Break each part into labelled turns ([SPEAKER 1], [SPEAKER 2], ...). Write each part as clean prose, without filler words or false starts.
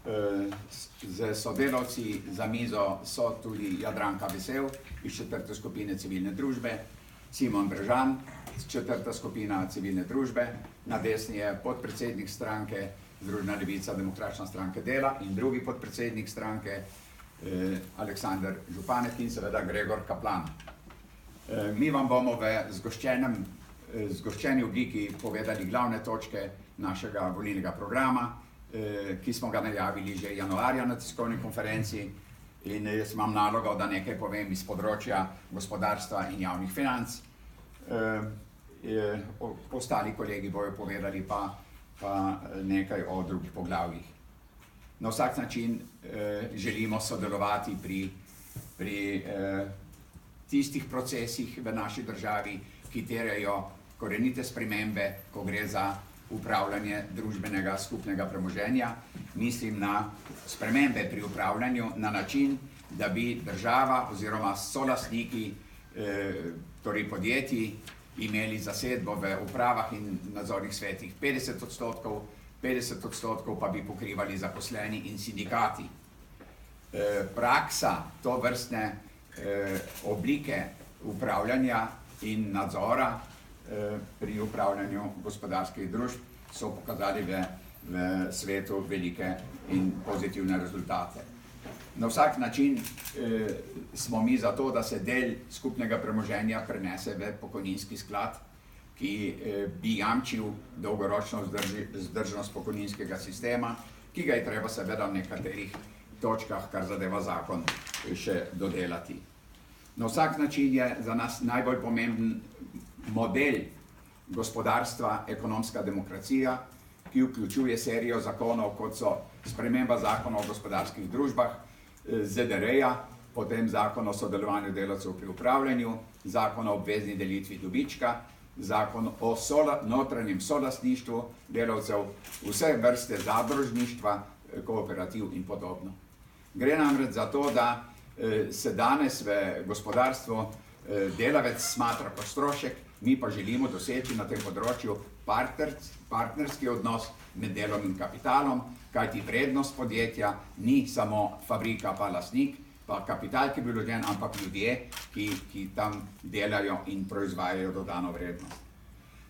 [SPEAKER 1] Z sodelavci za mizo so tudi Jadranka Vesel iz 4. skupine civilne družbe, Simon Brežan iz 4. skupina civilne družbe, na desni je podpredsednik stranke Združena levica Demokratična stranka dela in drugi podpredsednik stranke Aleksander Županek in seveda Gregor Kaplan. Mi vam bomo v zgoščeni obliki povedali glavne točke našega volilnega programa, ki smo ga najavili že januarja na tiskovni konferenci, in jaz imam nalogo, da nekaj povem iz področja gospodarstva in javnih financ. Ostali kolegi bojo povedali pa nekaj o drugih poglavjih. Na vsak način želimo sodelovati pri tistih procesih v naši državi, ki terjajo korenite spremembe, ko gre za upravljanje družbenega skupnega premoženja. Mislim na spremembe pri upravljanju na način, da bi država oziroma solastniki, torej podjetji, imeli zasedbo v upravah in nadzornih svetih 50%, 50% pa bi pokrivali zaposleni in sindikati. Praksa to vrstne oblike upravljanja in nadzora pri upravljanju gospodarskih družb so pokazali v svetu velike in pozitivne rezultate. Na vsak način smo mi za to, da se del skupnega premoženja prenese v pokojninski sklad, ki bi jamčil dolgoročno vzdržnost pokojninskega sistema, ki ga je treba seveda v nekaterih točkah, kar zadeva zakon, še dodelati. Na vsak način je za nas najbolj pomemben model gospodarstva ekonomska demokracija, ki vključuje serijo zakonov, kot so sprememba zakona o gospodarskih družbah, ZDR-ja, potem zakon o sodelovanju delavcev pri upravljanju, zakon o obvezni delitvi dobička, zakon o notranjem solastništvu delavcev, vse vrste zadružništva, kooperativ in podobno. Gre namreč za to, da se danes v gospodarstvu delavec smatra kot strošek, mi pa želimo doseči na tem področju partnerski odnos med delom in kapitalom, kajti vrednost podjetja ni samo fabrika pa lastnik, pa kapital, ki bi vložen, ampak ljudje, ki tam delajo in proizvajajo dodano vrednost.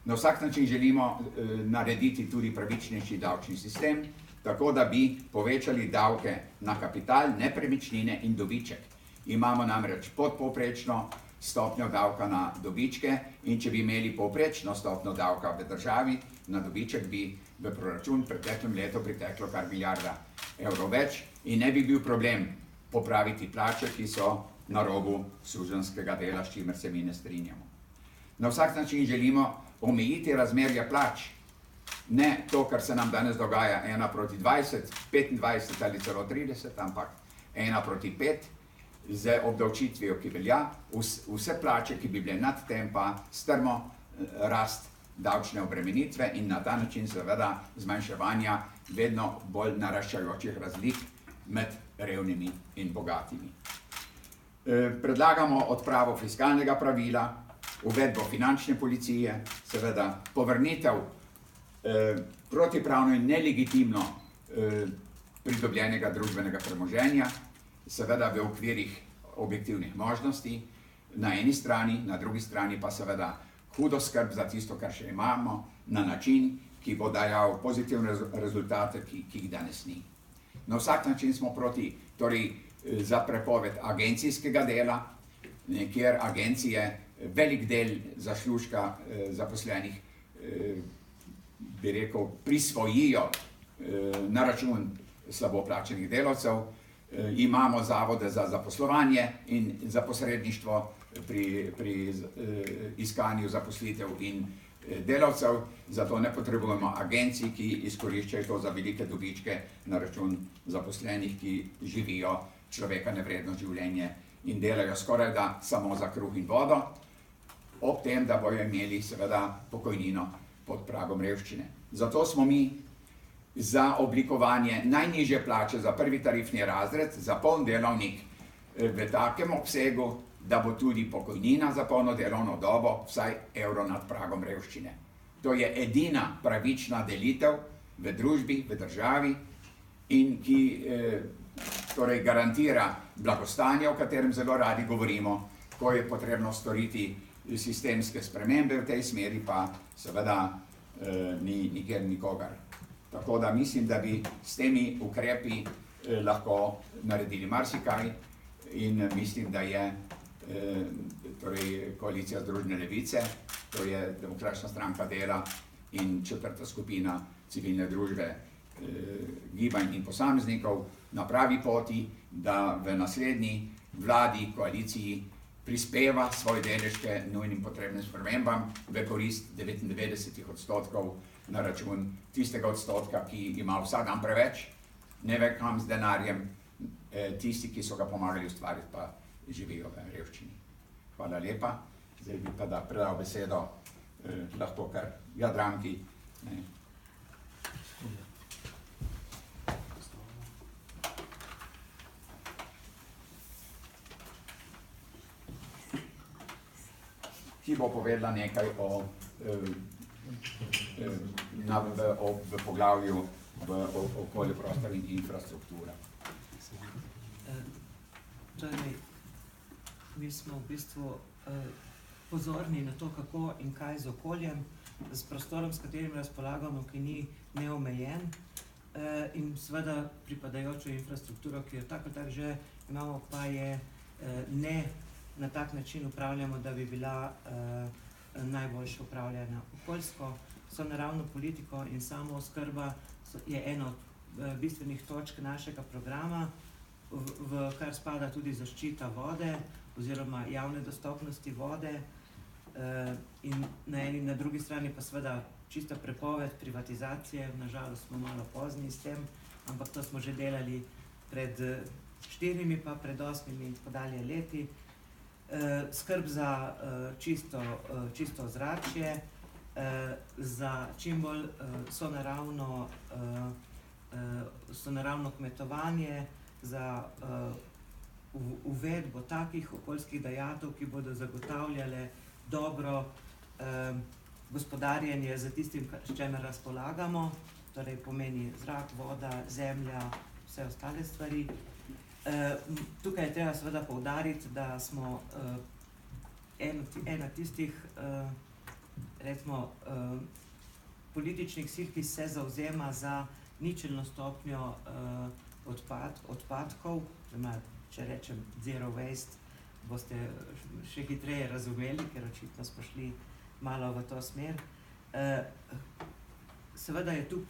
[SPEAKER 1] Na vsak način želimo narediti tudi pravičnejši davčni sistem, tako da bi povečali davke na kapital, nepremičnine in dobiček. Imamo namreč podpovprečno stopnjo davka na dobičke in če bi imeli povprečno stopnjo davka v državi, na dobiček bi v proračun preteklem letu priteklo kar milijarda evrov več in ne bi bil problem popraviti plače, ki so na robu suženjskega dela, s čimer se mi ne strinjamo. Na vsak način želimo omejiti razmerja plač, ne to, kar se nam danes dogaja 1:20, 25 ali celo 30, ampak 1:5, z obdavčitvijo, ki velja, vse plače, ki bi bile nad tem, pa strmo rast davčne obremenitve in na ta način seveda zmanjševanja vedno bolj naraščajočih razlik med revnimi in bogatimi. Predlagamo odpravo fiskalnega pravila, uvedbo finančne policije, seveda povrnitev protipravno in nelegitimno pridobljenega družbenega premoženja, seveda v okvirih objektivnih možnosti, na eni strani, na drugi strani pa seveda hudo skrb za tisto, kar še imamo, na način, ki bo dajal pozitivne rezultate, ki jih danes ni. Na vsak način smo proti, torej za prepoved agencijskega dela, kjer agencije velik del zaslužka zaposlenih, bi rekel, prisvojijo na račun slabo plačenih delavcev. Imamo zavode za zaposlovanje in za posredništvo pri iskanju zaposlitev in delavcev, zato ne potrebujemo agencij, ki izkoriščajo to za velike dobičke na račun zaposlenih, ki živijo človeka nevredno življenje in delajo skoraj da samo za kruh in vodo, ob tem, da bojo imeli seveda pokojnino pod pragom revščine. Zato smo mi za oblikovanje najnižje plače za prvi tarifni razred, za poln delovnik v takem obsegu, da bo tudi pokojnina za polno delovno dobo vsaj evro nad pragom revščine. To je edina pravična delitev v družbi, v državi in ki torej garantira blagostanje, o katerem zelo radi govorimo, ko je potrebno storiti sistemske spremembe v tej smeri, pa seveda ni nikjer nikogar. Tako da mislim, da bi s temi ukrepi lahko naredili marsikaj in mislim, da je torej koalicija Združene levice, to je Demokratična stranka dela in četrta skupina civilne družbe, gibanj in posameznikov na pravi poti, da v naslednji vladi, koaliciji prispeva svoj delež k nujnim potrebnim spremembam v korist 99% na račun tistega odstotka, ki ima vsak dan preveč, ne ve kam z denarjem, tisti, ki so ga pomagali ustvariti, pa živijo v revščini. Hvala lepa. Zdaj bi pa predal besedo lahko kar Jadranki. Ki bo povedala nekaj o v poglavju v okolju, prostor in infrastruktura.
[SPEAKER 2] Torej, mi smo v bistvu pozorni na to, kako in kaj z okoljem, s prostorom, s katerim razpolagamo, ki ni neomejen, in seveda pripadajočo infrastrukturo, ki jo tako že imamo, pa je ne na tak način upravljamo, da bi bila najboljše upravljena okoljsko. Sonaravno politiko in samooskrba je ena od bistvenih točk našega programa, v kar spada tudi zaščita vode oziroma javne dostopnosti vode, in na eni in na drugi strani pa seveda čista prepoved privatizacije. Nažalost smo malo pozni s tem, ampak to smo že delali pred 4, pa pred 8 in tako dalje leti. Skrb za čisto ozračje, za čim bolj sonaravno kmetovanje, za uvedbo takih okoljskih dajatev, ki bodo zagotavljale dobro gospodarjenje z tistim, s čemer razpolagamo, torej pomeni zrak, voda, zemlja, vse ostale stvari. Tukaj je treba seveda poudariti, da smo ena tistih recimo političnih sil, ki se zavzema za ničelno stopnjo odpadkov, če rečem zero waste, boste še hitreje razumeli, ker očitno smo šli malo v to smer. Seveda je tu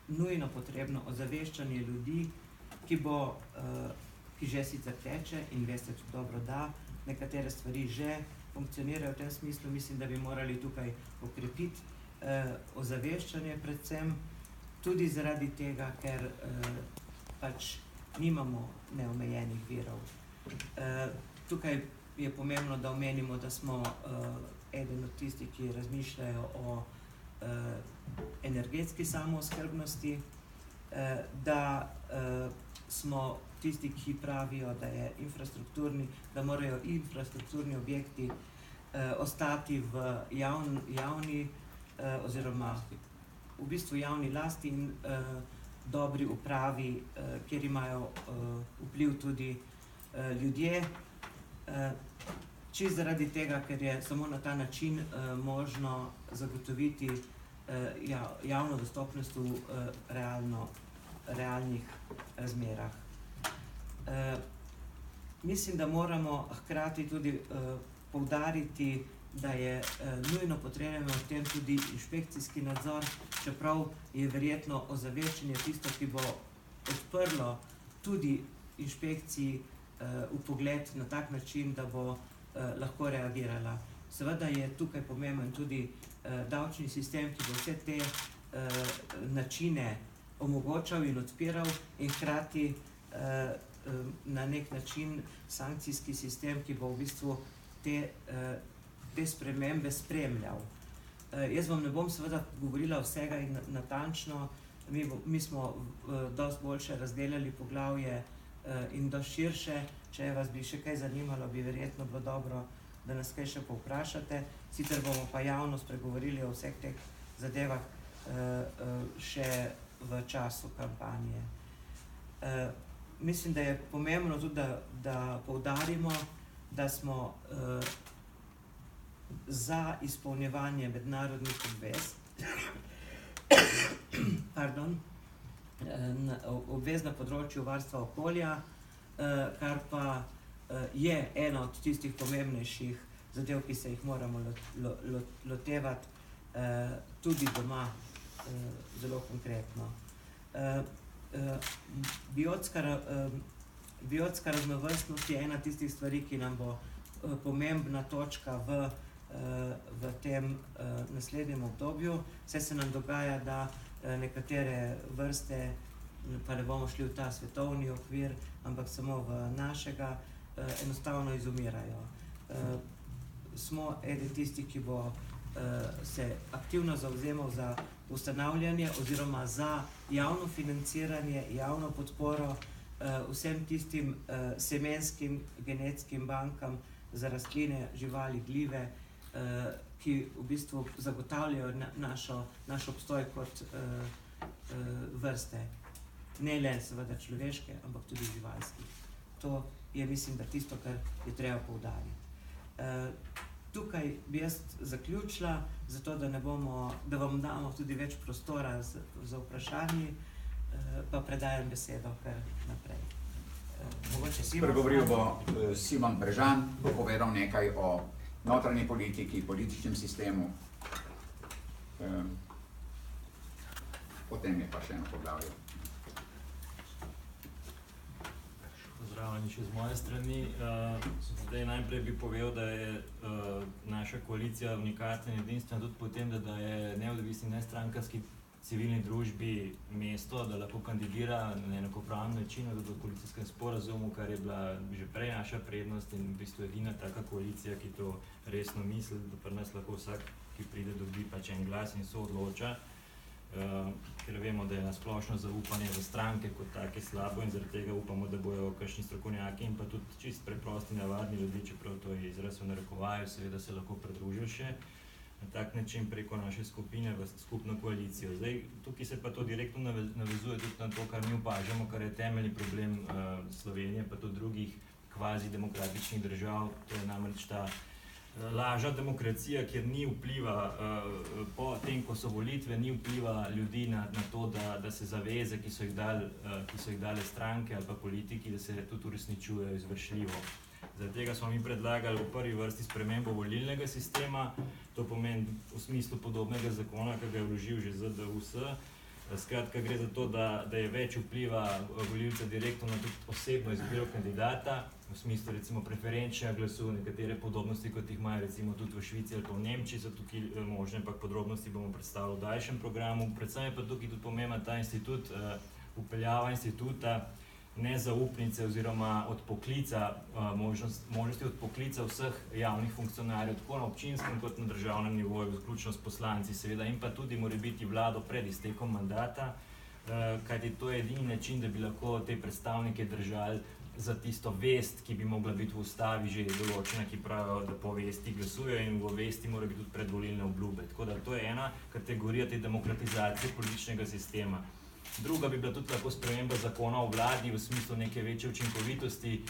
[SPEAKER 2] nujno potrebno ozaveščanje ljudi, ki že sicer teče in veste tudi dobro, da nekatere stvari že funkcionirajo v tem smislu. Mislim, da bi morali tukaj okrepiti ozaveščanje predvsem, tudi zaradi tega, ker pač nimamo neomejenih virov. Tukaj je pomembno, da omenimo, da smo eden od tistih, ki razmišljajo o energetski samooskrbnosti, da smo tisti, ki pravijo, da morajo infrastrukturni objekti ostati v javni oziroma v bistvu javni lasti in dobri upravi, kjer imajo vpliv tudi ljudje. Čisto zaradi tega, ker je samo na ta način možno zagotoviti javno dostopnost v realnih razmerah. Mislim, da moramo hkrati tudi poudariti, da je nujno potreben v tem tudi inšpekcijski nadzor, čeprav je verjetno ozaveščanje tisto, ki bo odprlo tudi inšpekciji vpogled na tak način, da bo lahko reagirala. Seveda je tukaj pomemben tudi davčni sistem, ki bo vse te načine omogočal in odpiral in hkrati na nek način sankcijski sistem, ki bo v bistvu te spremembe spremljal. Jaz vam ne bom seveda govorila vsega in natančno, mi smo dosti boljše razdelali poglavje in dosti širše. Če vas bi še kaj zanimalo, bi verjetno bilo dobro, da nas kaj še povprašate. Sicer bomo pa javno spregovorili o vseh teh zadevah še v času kampanje. Mislim, da je pomembno tudi, da poudarimo, da smo za izpolnjevanje mednarodnih obvez, obvez na področju varstva okolja, kar pa je ena od tistih pomembnejših zadev, ki se jih moramo lotevati tudi doma zelo konkretno. Biotska raznovrstnost je ena tistih stvari, ki nam bo pomembna točka v tem naslednjem obdobju. Vse se nam dogaja, da nekatere vrste, pa ne bomo šli v ta svetovni okvir, ampak samo v našega, enostavno izumirajo. Smo eden tistih, ki bo se aktivno zavzemal za ustanavljanje oziroma za javno financiranje, javno podporo vsem tistim semenskim genetskim bankam za rastline, živali, glive, ki v bistvu zagotavljajo naš obstoj kot vrste. Ne le seveda človeške, ampak tudi živalske. To je, mislim, da tisto, kar je treba poudariti. Tukaj bi jaz zaključila, zato da vam damo tudi več prostora za vprašanje, pa predajam besedo kar naprej.
[SPEAKER 1] Spregovoril bo Simon Brežan, bo povedal nekaj o notranji politiki, političnem sistemu. Potem je pa še eno poglavje.
[SPEAKER 3] Pozdravljeni še z moje strani. Zdaj najprej bi povedal, da je naša koalicija unikatna in edinstvena tudi po tem, da je neodvisni, nestrankarski civilni družbi mesto, da lahko kandidira na enakopraven način v koalicijskem sporazumu, kar je bila že prej naša prednost in v bistvu edina taka koalicija, ki to resno misli, da pri nas lahko vsak, ki pride, dobi pač en glas in soodloča. Ker vemo, da je nasplošno zaupanje v stranke kot take slabo in zaradi tega upamo, da bojo kakšni strokovnjaki in pa tudi čist preprosti, navadni ljudje, čeprav to je izraz v narekovaju, seveda se lahko pridružijo še na tak način preko naše skupine v skupno koalicijo. Zdaj, tukaj se pa to direktno navezuje tudi na to, kar mi opažamo, kar je temeljni problem Slovenije, pa tudi drugih kvazi demokratičnih držav, to je namreč ta lažna demokracija, kjer ni vpliva, po tem, ko so volitve, ni vpliva ljudi na to, da se zaveze, ki so jih dale stranke ali pa politiki, da se tudi uresničujejo izvršljivo. Zaradi tega smo mi predlagali v prvi vrsti spremembo volilnega sistema, to pomeni v smislu podobnega zakona, ki ga je vložil že ZDUS. Skratka, gre za to, da je več vpliva volivca direktno na tudi osebno izbiro kandidata, v smislu recimo preferenčnega glasu, nekatere podobnosti, kot jih imajo recimo tudi v Švici ali pa v Nemčiji, so tukaj možne, ampak podrobnosti bomo predstavili v daljšem programu. Predvsem je pa tukaj tudi pomemben ta institut, vpeljava instituta nezaupnice oziroma odpoklica, možnosti odpoklica vseh javnih funkcionarjev, tako na občinskem kot na državnem nivoju, vključno s poslanci seveda, in pa tudi morebiti vlado pred iztekom mandata, kajti to je edini način, da bi lahko te predstavnike držali za tisto vest, ki bi mogla biti v ustavi že določena, ki pravijo, da po vesti glasujejo in v vesti mora biti tudi predvolilne obljube. Tako da to je ena kategorija te demokratizacije političnega sistema. Druga bi bila tudi lahko sprememba zakona o vladi v smislu neke večje učinkovitosti,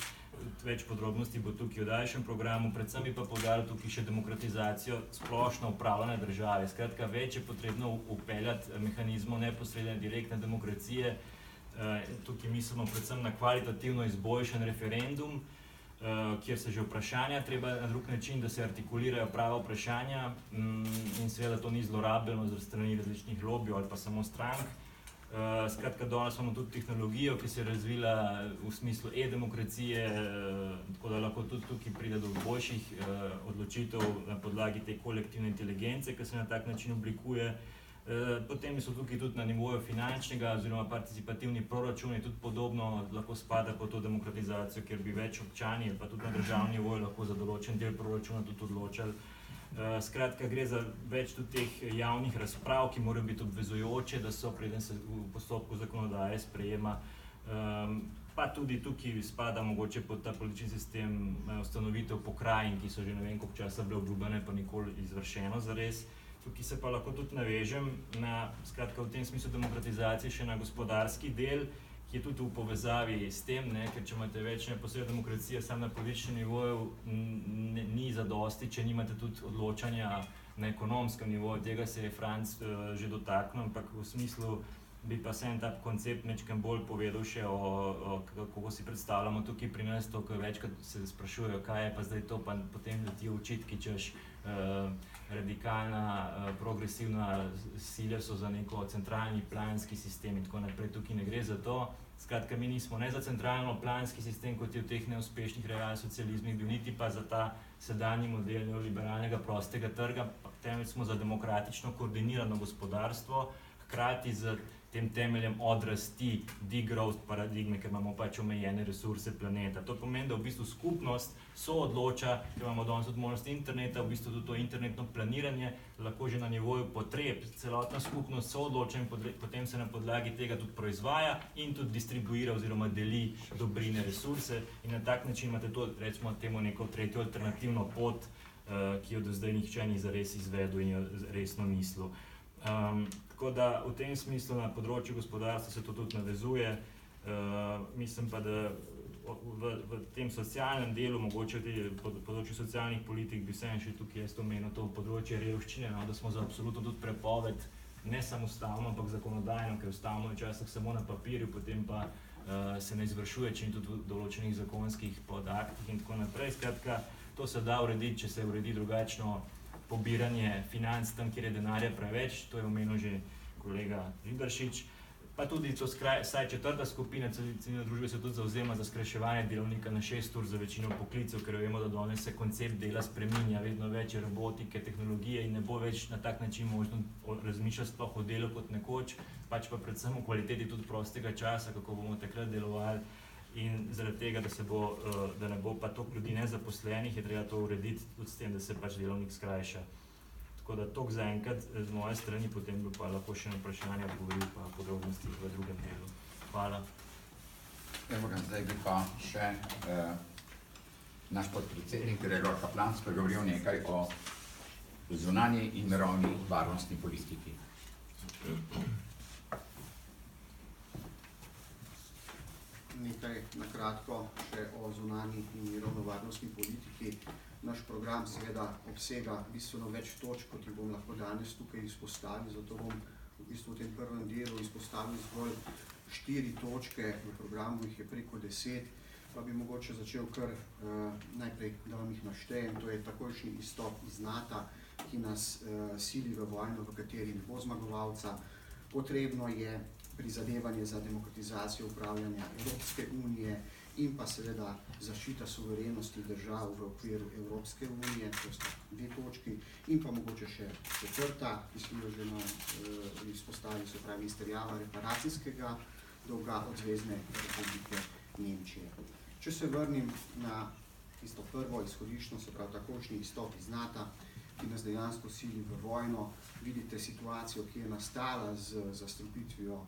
[SPEAKER 3] več podrobnosti bo tukaj v daljšem programu, predvsem bi pa poudaril tukaj še demokratizacijo splošno upravljanja države. Skratka, več je potrebno vpeljati mehanizmov neposredne direktne demokracije. Tukaj mislimo predvsem na kvalitativno izboljšan referendum, kjer se že vprašanja treba na drug način, da se artikulirajo prava vprašanja in seveda to ni zlorabljeno z strani različnih lobijev ali pa samo strank. Skratka, danes imamo tudi tehnologijo, ki se je razvila v smislu e-demokracije, tako da lahko tudi tukaj pride do boljših odločitev na podlagi te kolektivne inteligence, ki se na tak način oblikuje. Potem so tukaj tudi na nivoju finančnega oziroma participativni proračuni, tudi podobno lahko spada po to demokratizacijo, kjer bi več občani, pa tudi na državnem nivoju lahko za določen del proračuna tudi odločali. Skratka, gre za več tudi teh javnih razprav, ki morajo biti obvezujoče, da so, preden se v postopku zakonodaje sprejema. Pa tudi tukaj spada mogoče pod ta politični sistem ustanovitev pokrajin, ki so že ne vem koliko časa bile obljubljene, pa nikoli izvršeno zares. Tukaj se pa lahko tudi navežem na, skratka, v tem smislu demokratizacije še na gospodarski del, ki je tudi v povezavi s tem, ne, ker če imate več neposredne demokracije samo na političnem nivoju, ni zadosti, če nimate tudi odločanja na ekonomskem nivoju. Tega se je Franc že dotaknil, ampak v smislu bi pa vseeno ta koncept nekaj bolj povedal še kako si predstavljamo tukaj pri nas, to, ko večkrat se sprašujejo, kaj je pa zdaj to, pa potem ti očitki, češ radikalna, progresivna sile so za neko centralni planski sistem in tako naprej. Tukaj ne gre za to. Skratka, mi nismo ne za centralno planski sistem, kot je v teh neuspešnih realsocializmih bil, niti pa za ta sedanji model neoliberalnega prostega trga, temveč smo za demokratično koordinirano gospodarstvo, hkrati z tem temeljem odrasti degrowth paradigme, ker imamo pač omejene resurse planeta. To pomeni, da v bistvu skupnost soodloča, ker imamo danes tudi možnost interneta, v bistvu tudi to internetno planiranje, lahko že na nivoju potreb, celotna skupnost soodloča in potem se na podlagi tega tudi proizvaja in tudi distribuira oziroma deli dobrine resurse in na tak način imate to, recimo temu neko tretjo alternativno pot, ki jo do zdaj nihče ni zares izvedel in jo resno mislil. Tako da v tem smislu na področju gospodarstva se to tudi navezuje. Mislim pa, da v tem socialnem delu, mogoče v področju socialnih politik bi vseeno še tukaj jaz omenil to področje revščine, no, da smo za absolutno tudi prepoved, ne samo ustavno, ampak zakonodajno, ker ustavno je včasih samo na papirju, potem pa se ne izvršuje, če ni tudi v določenih zakonskih podatkih in tako naprej. Skratka, to se da urediti, če se uredi drugačno pobiranje financ tam, kjer je denarja preveč, to je omenil že kolega Žnidaršič, pa tudi to vsaj četrta skupina civilne družbe se tudi zavzema za skrajševanje delovnika na 6 ur za večino poklicev, ker vemo, da danes se koncept dela spreminja, vedno več je robotike, tehnologije in ne bo več na tak način možno razmišljati sploh o delu kot nekoč, pač pa predvsem o kvaliteti tudi prostega časa, kako bomo takrat delovali. In zaradi tega, da ne bo pa toliko ljudi nezaposlenih, je treba to urediti tudi s tem, da se pač delovnik skrajša. Tako da toliko zaenkrat z moje strani, potem bi pa lahko še na vprašanje odgovoril pa podrobnosti v drugem delu. Hvala.
[SPEAKER 1] Evo ga, zdaj bi pa še naš podpredsednik Gregor Kaplan spregovoril nekaj o zunanji in mirovni varnostni politiki.
[SPEAKER 4] Nekaj na kratko še o zunanji in mirovno-varnostni politiki. Naš program seveda obsega bistveno več točk, kot jih bom lahko danes tukaj izpostavil, zato bom v bistvu v tem prvem delu izpostavil zgolj 4 točke, v programu jih je preko 10, pa bi mogoče začel kar najprej, da vam jih naštejem. To je takojšnji izstop iz NATO, ki nas sili v vojno, v kateri ne bo zmagovalca. Potrebno je prizadevanje za demokratizacijo upravljanja Evropske unije in pa seveda zaščita suverenosti držav v okviru Evropske unije, to sta 2 točki, in pa mogoče še 4, ki smo jo že izpostavili, se pravi izterjava reparacijskega dolga od Zvezne republike Nemčije. Če se vrnim na tisto prvo izhodiščno, se pravi takošnji izstop iz NATO, ki nas dejansko sili v vojno, vidite situacijo, ki je nastala z zastrupitvijo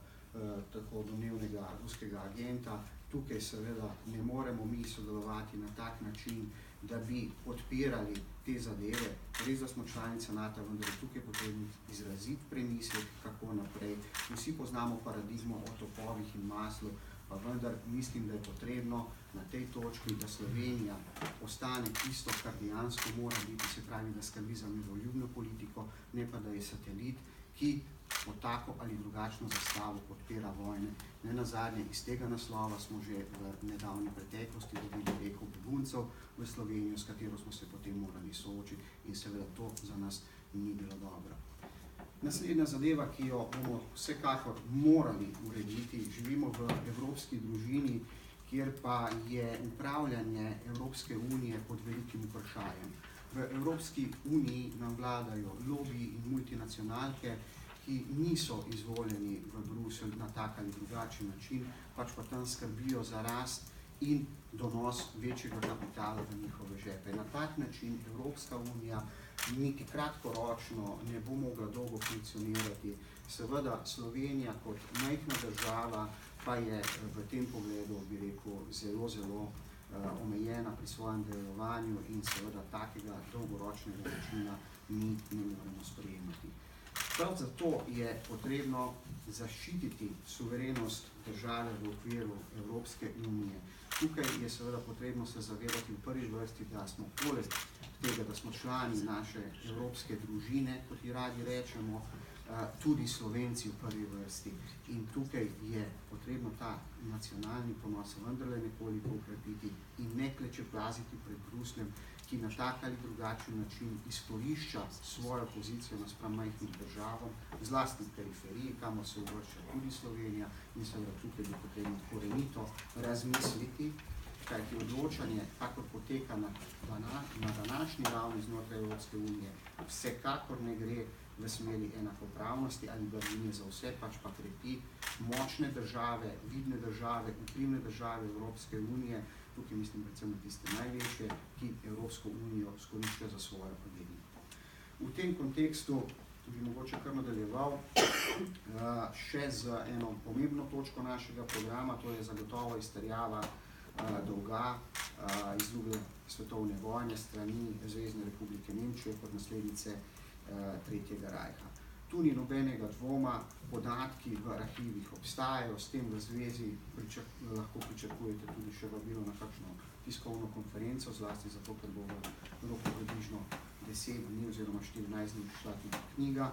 [SPEAKER 4] tako domnevnega ruskega agenta. Tukaj seveda ne moremo mi sodelovati na tak način, da bi podpirali te zadeve. Res, da smo članica NATO, vendar je tukaj potrebno izraziti premislek, kako naprej. Vsi poznamo paradigmo o topovih in maslu, pa vendar mislim, da je potrebno na tej točki, da Slovenija ostane tisto, kar dejansko mora biti, se pravi, da skrbi za miroljubno politiko, ne pa da je satelit, ki po tako ali drugačno zastavo podpira vojne. Ne nazadnje, iz tega naslova smo že v nedavni preteklosti dobili reko beguncev v Slovenijo, s katero smo se potem morali soočiti in seveda to za nas ni bilo dobro. Naslednja zadeva, ki jo bomo vsekakor morali urediti, živimo v evropski družini, kjer pa je upravljanje Evropske unije pod velikim vprašanjem. V Evropski uniji nam vladajo lobiji in multinacionalke, ki niso izvoljeni v Bruselj na tak ali drugačen način, pač pa tam skrbijo za rast in donos večjega kapitala v njihove žepe. Na tak način Evropska unija niti kratkoročno ne bo mogla dolgo funkcionirati. Seveda Slovenija kot majhna država pa je v tem pogledu, bi rekel, zelo omejena pri svojem delovanju in seveda takega dolgoročnega načina mi ne moremo sprejemati. Prav zato je potrebno zaščititi suverenost države v okviru Evropske unije. Tukaj je seveda potrebno se zavedati v prvi vrsti, da smo poleg tega, da smo člani naše evropske družine, kot ji radi rečemo, tudi Slovenci v prvi vrsti. In tukaj je potrebno ta nacionalni ponos vendarle nekoliko ukrepiti in ne klečeplaziti pred Brusljem, ki na tak ali drugačen način izkorišča svojo pozicijo naspram majhnim državam, zlasti v periferiji, kamor se uvršča tudi Slovenija, in seveda tukaj bi potrebno korenito razmisliti, kajti odločanje, kakor poteka na današnji ravni znotraj Evropske unije, vsekakor ne gre v smeri enakopravnosti ali blaginje za vse, pač pa krepi močne države, vidne države, vplivne države Evropske unije, tukaj mislim predvsem na tiste največje, ki Evropsko unijo izkoriščajo za svojo podjetje. V tem kontekstu bi mogoče kar nadaljeval še z eno pomembno točko našega programa, to je zagotovo izterjava dolga iz druge svetovne vojne strani Zvezne republike Nemčije kot naslednice Tretjega rajha. Tu ni nobenega dvoma, podatki v arhivih obstajajo, s tem v zvezi lahko pričakujete tudi še vabilo na kakšno tiskovno konferenco, zlasti zato, ker bo v roku približno 10 dni oziroma 14 dni prišla tudi knjiga,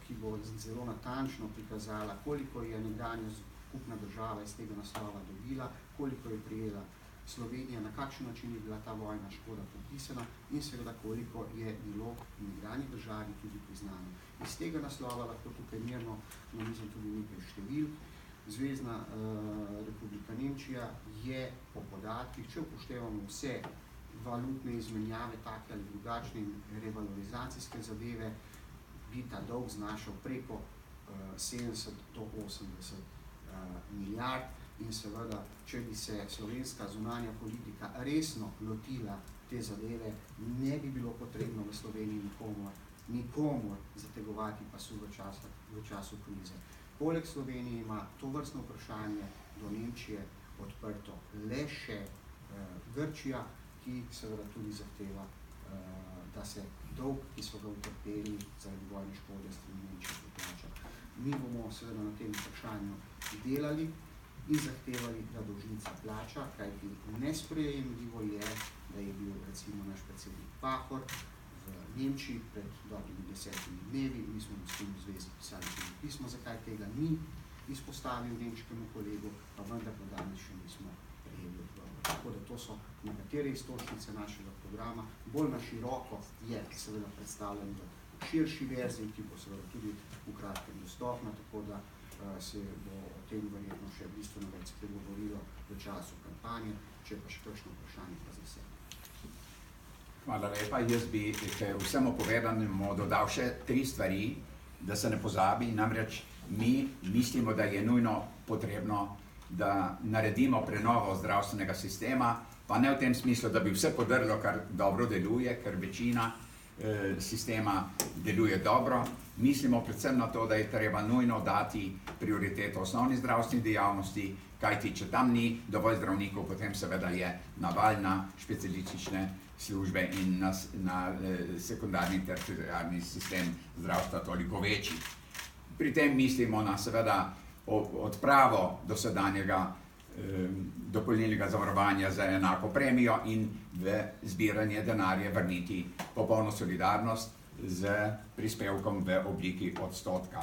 [SPEAKER 4] ki bo zelo natančno prikazala, koliko je nekdanja skupna država iz tega naslova dobila, koliko je prijela Slovenija, na kakšen način je bila ta vojna škoda popisana in seveda koliko je bilo v nekdanji državi tudi priznano. Iz tega naslova lahko tukaj mirno nanizam tudi nekaj številk. Zvezna republika Nemčija je po podatkih, če upoštevamo vse valutne izmenjave, take ali drugačne revalorizacijske zadeve, bi ta dolg znašal preko 70 do 80 milijard. In seveda, če bi se slovenska zunanja politika resno lotila te zadeve, ne bi bilo potrebno v Sloveniji nikomor zategovati pasu v času krize. Poleg Slovenije ima to vrstno vprašanje do Nemčije odprto le še Grčija, ki seveda tudi zahteva, da se dolg, ki so ga utrpeli zaradi vojne škode, strani Nemčije poplača. Mi bomo seveda na tem vprašanju delali in zahtevali, da dolžnica plača, kajti nesprejemljivo je, da je bil recimo naš predsednik Pahor v Nemčiji pred dobrimi 10 dnevi, mi smo s tem v zvezi pisali tudi pismo, zakaj tega ni izpostavil nemškemu kolegu, pa vendar pa danes še nismo prejeli odgovor. Tako da to so nekatere istočnice našega programa, bolj na široko je seveda predstavljen v širši verziji, ki bo seveda tudi v kratkem dostopna, tako da se bo o tem verjetno še bistveno več spregovorilo v času kampanje, če pa še kakšno vprašanje pa za vse.
[SPEAKER 1] Hvala lepa. Jaz bi k vsemu povedanemu dodal še 3 stvari, da se ne pozabi. Namreč mi mislimo, da je nujno potrebno, da naredimo prenovo zdravstvenega sistema, pa ne v tem smislu, da bi vse podrlo, kar dobro deluje, ker večina sistema deluje dobro. Mislimo predvsem na to, da je treba nujno dati prioriteto osnovni zdravstveni dejavnosti, kajti če tam ni dovolj zdravnikov, potem seveda je naval na specialistične službe in na sekundarni in terciarni sistem zdravstva toliko večji. Pri tem mislimo na seveda odpravo dosedanjega dopolnilnega zavarovanja za enako premijo in v zbiranje denarja vrniti popolno solidarnost z prispevkom v obliki odstotka.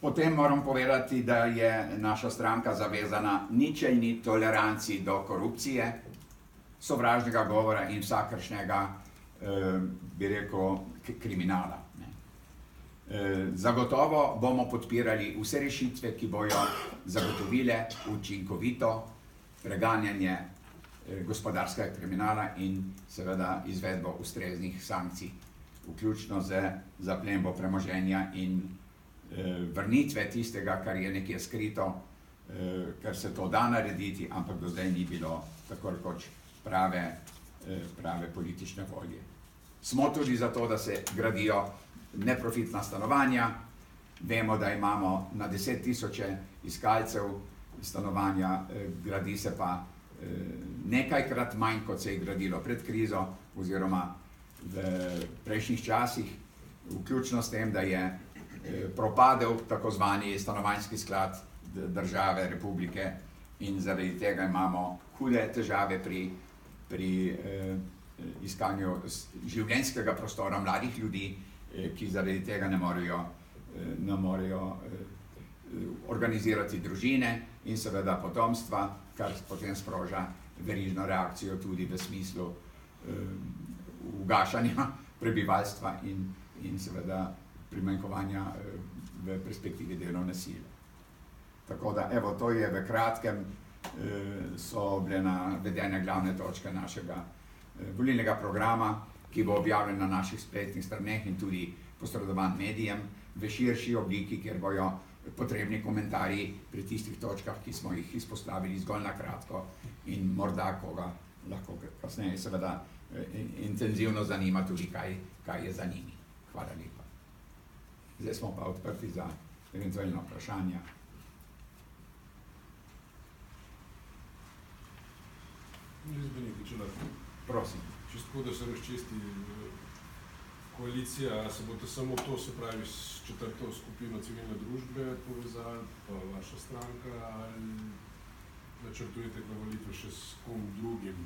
[SPEAKER 1] Potem moram povedati, da je naša stranka zavezana ničelni toleranciji do korupcije, sovražnega govora in vsakršnega, bi rekel, kriminala. Zagotovo bomo podpirali vse rešitve, ki bojo zagotovile učinkovito preganjanje gospodarskega kriminala in seveda izvedbo ustreznih sankcij, vključno z zaplembo premoženja in vrnitve tistega, kar je nekje skrito, ker se to da narediti, ampak do zdaj ni bilo tako rekoč prave politične volje. Smo tudi za to, da se gradijo neprofitna stanovanja. Vemo, da imamo na 10 tisoče iskalcev stanovanja, gradi se pa nekajkrat manj, kot se je gradilo pred krizo oziroma v prejšnjih časih. vključno s tem, da je propadel tako zvani stanovanjski sklad države, republike in zaradi tega imamo hude težave pri iskanju življenjskega prostora mladih ljudi, ki zaradi tega ne morejo organizirati družine in seveda potomstva, kar potem sproža verižno reakcijo tudi v smislu ugašanja prebivalstva in seveda primanjkovanja v perspektivi delovne sile. Tako da, evo, to je v kratkem, so bile navedene glavne točke našega volilnega programa, ki bo objavljen na naših spletnih straneh in tudi posredovan medijem v širši obliki, kjer bojo potrebni komentarji pri tistih točkah, ki smo jih izpostavili zgolj na kratko in morda koga lahko kasneje seveda intenzivno zanima tudi, kaj je za njimi. Hvala lepa. Zdaj smo pa odprti za eventualno vprašanja. Prosim.
[SPEAKER 5] Čisto, da se razčisti koalicija, se boste samo to, se pravi, s četrto skupino civilne družbe povezali, pa vaša stranka, ali načrtujete na volitve še s kom drugim?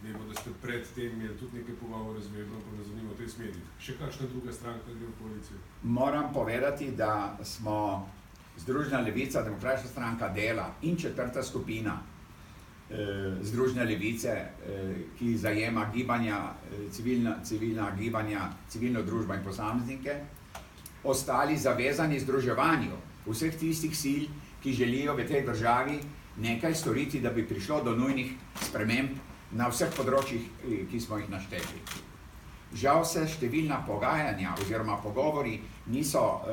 [SPEAKER 5] Vemo, da ste pred tem imeli tudi nekaj pogovore z Vebrom, pa me zanima v tej smeri. Še kakšna druga stranka gre v koalicijo?
[SPEAKER 1] Moram povedati, da smo Združena levica, Demokratična stranka dela in četrta skupina Združene levice, ki zajema gibanja, civilna gibanja, civilno družbo in posameznike, ostali zavezani združevanju vseh tistih sil, ki želijo v tej državi nekaj storiti, da bi prišlo do nujnih sprememb na vseh področjih, ki smo jih našteli. Žal se številna pogajanja oziroma pogovori niso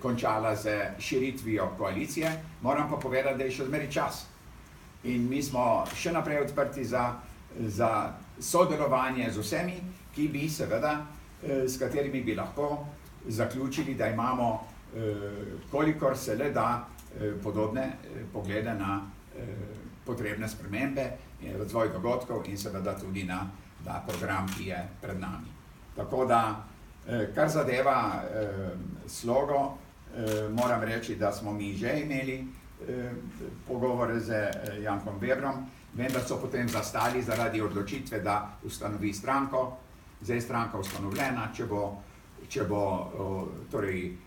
[SPEAKER 1] končala z širitvijo koalicije, moram pa povedati, da je še zmeraj čas. In mi smo še naprej odprti za sodelovanje z vsemi, ki bi seveda, s katerimi bi lahko zaključili, da imamo, kolikor se le da, podobne poglede na potrebne spremembe, razvoj dogodkov in seveda tudi na program, ki je pred nami. Tako da, kar zadeva slogo, moram reči, da smo mi že imeli pogovore z Jankom Vebrom, vendar so potem zastali zaradi odločitve, da ustanovi stranko. Zdaj je stranka ustanovljena, če bo torej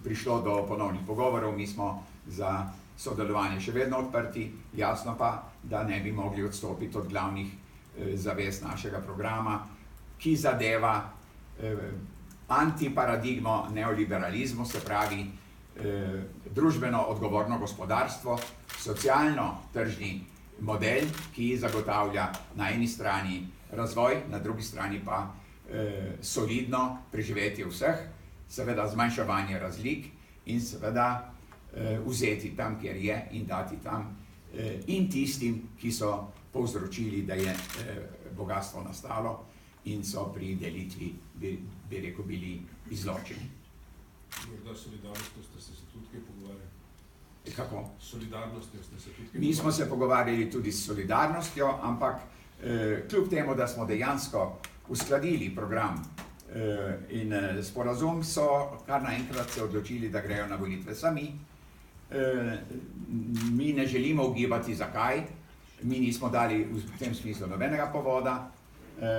[SPEAKER 1] prišlo do ponovnih pogovorov, mi smo za sodelovanje še vedno odprti, jasno pa, da ne bi mogli odstopiti od glavnih zavez našega programa, ki zadeva antiparadigmo neoliberalizmu, se pravi družbeno odgovorno gospodarstvo, socialno-tržni model, ki zagotavlja na eni strani razvoj, na drugi strani pa solidno preživetje vseh, seveda zmanjševanje razlik in seveda vzeti tam, kjer je, in dati tam in tistim, ki so povzročili, da je bogatstvo nastalo in so pri delitvi, bi rekel, bili izločeni.
[SPEAKER 5] Morda solidarnostjo ste se tudi kaj pogovarjali?
[SPEAKER 1] Kako?
[SPEAKER 5] Solidarnostjo ste se tudi kaj pogovarjali?
[SPEAKER 1] Mi smo se pogovarjali tudi s solidarnostjo, ampak kljub temu, da smo dejansko uskladili program in sporazum, so kar naenkrat se odločili, da grejo na volitve sami. Mi ne želimo ugibati zakaj, mi nismo dali v tem smislu nobenega povoda,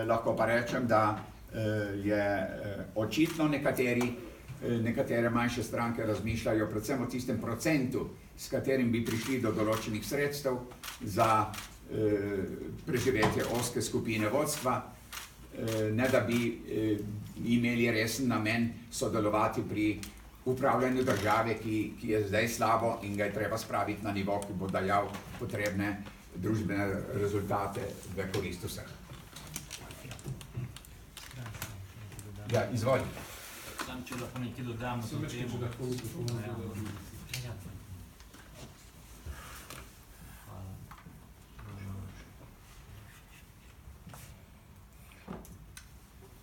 [SPEAKER 1] lahko pa rečem, da je očitno nekatere manjše stranke razmišljajo predvsem o tistem procentu, s katerim bi prišli do določenih sredstev za preživetje ozke skupine vodstva, ne da bi imeli resen namen sodelovati pri upravljanju države, ki je zdaj slabo in ga je treba spraviti na nivo, ki bo dajal potrebne družbene rezultate v korist vseh. Ja, izvoli.
[SPEAKER 3] Sam, če lahko nekaj dodam,
[SPEAKER 5] Sem več, če lahko dodam.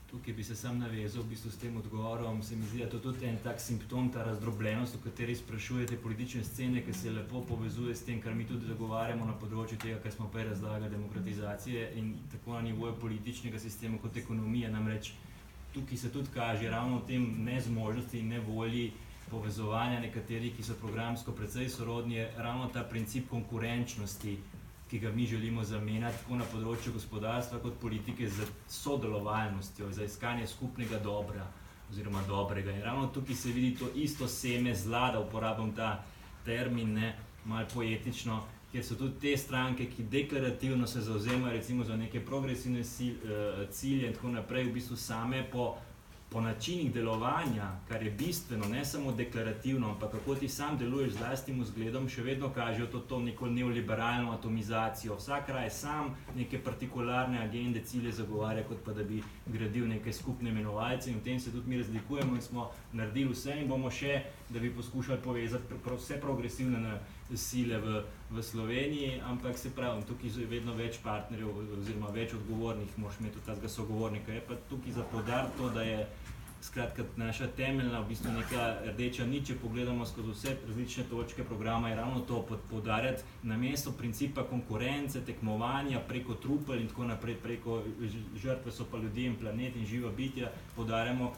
[SPEAKER 3] Tukaj bi se sam navezal v bistvu s tem odgovorom, se mi zdi, da to tudi en tak simptom, ta razdrobljenost, o kateri sprašujete politične scene, ki se lepo povezuje s tem, kar mi tudi zagovarjamo na področju tega, kar smo prej razlagali, demokratizacije in tako na nivoju političnega sistema kot ekonomije, namreč tukaj se tudi kaže ravno v tem nezmožnosti in nevolji povezovanja nekaterih, ki so programsko precej sorodni, je ravno ta princip konkurenčnosti, ki ga mi želimo zamenjati tako na področju gospodarstva kot politike z sodelovalnostjo, za iskanje skupnega dobra oziroma dobrega. In ravno tukaj se vidi to isto seme zla, da uporabim ta termin, ne, malo poetično, kjer so tudi te stranke, ki deklarativno se zauzemajo recimo za neke progresivne cilje in tako naprej, v bistvu same po načinih delovanja, kar je bistveno, ne samo deklarativno, ampak kako ti sam deluješ z lastnim vzgledom, še vedno kažejo to neko neoliberalno atomizacijo. Vsak raje sam neke partikularne agende, cilje zagovarja, kot pa da bi gradil neke skupne imenovalce, in v tem se tudi mi razlikujemo in smo naredili vse in bomo še, da bi poskušali povezati vse progresivne sile v Sloveniji, ampak se pravi, tukaj je vedno več partnerjev oziroma več odgovornih, moraš imeti tudi tazga sogovornika. Je pa tukaj za poudariti to, da je skratka naša temeljna, v bistvu neka rdeča nit, če pogledamo skozi vse različne točke programa, je ravno to poudarjati namesto principa konkurence, tekmovanja preko trupel in tako naprej, preko žrtve so pa ljudje in planet in živa bitja, poudarjamo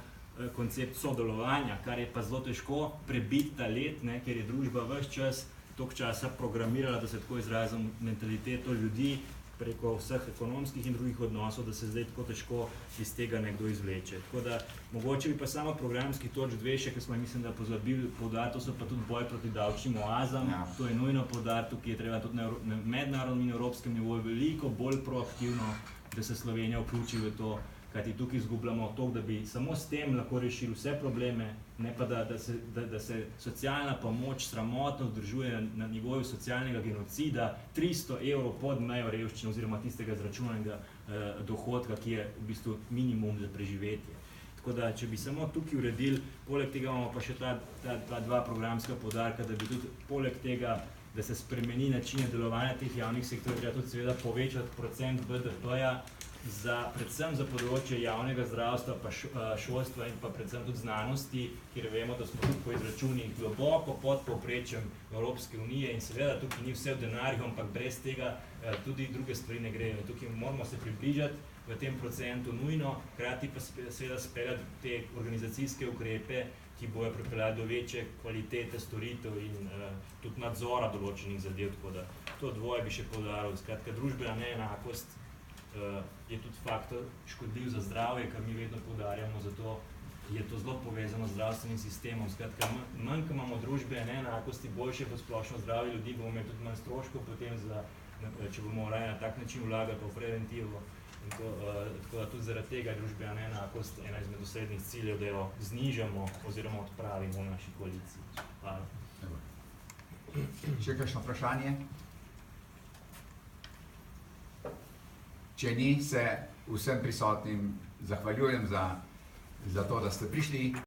[SPEAKER 3] koncept sodelovanja, kar je pa zelo težko prebiti ta let, ne, ker je družba ves čas toliko časa programirala, da se tako izrazim, mentaliteto ljudi preko vseh ekonomskih in drugih odnosov, da se zdaj tako težko iz tega nekdo izvleče. Tako da, mogoče bi pa samo programski točk 2 še, ker smo mislim, da pozabili poudariti, to so pa tudi boj proti davčnim oazam, to je nujno poudariti, tukaj je treba tudi na mednarodnem in evropskem nivoju veliko bolj proaktivno, da se Slovenija vključi v to, kajti tukaj izgubljamo to, da bi samo s tem lahko rešili vse probleme, ne pa da se socialna pomoč sramotno vzdržuje na nivoju socialnega genocida, 300 evrov pod mejo revščine oziroma tistega zračunanega dohodka, ki je v bistvu minimum za preživetje. Tako da, če bi samo tukaj uredili, poleg tega imamo pa še ta dva programska poudarka, da bi tudi poleg tega, da se spremeni načine delovanja teh javnih sektorjev, treba tudi seveda povečati procent BDP-ja, predvsem za področje javnega zdravstva, pa šolstva in pa predvsem tudi znanosti, kjer vemo, da smo tudi po izračunih globoko pod povprečjem Evropske unije in seveda tukaj ni vse v denarju, ampak brez tega tudi druge stvari ne grejo. Tukaj moramo se približati v tem procentu nujno, hkrati pa seveda speljati te organizacijske ukrepe, ki bojo pripeljali do večje kvalitete storitev in tudi nadzora določenih zadev, tako da to dvoje bi še poudaril. Skratka, družbena neenakost je tudi faktor škodljiv za zdravje, kar mi vedno poudarjamo, zato je to zelo povezano z zdravstvenim sistemom. Skratka, manj, ko imamo družbe neenakosti, boljše bo splošno zdravje ljudi, bomo imeli tudi manj stroškov potem, če bomo raje na tak način vlagali pa v preventivo. Tako da tudi zaradi tega družbena neenakost ena izmed osrednjih ciljev, da jo znižamo oziroma odpravimo v naši koaliciji. Hvala.
[SPEAKER 1] Še kakšno vprašanje? Če ni, se vsem prisotnim zahvaljujem za to, da ste prišli.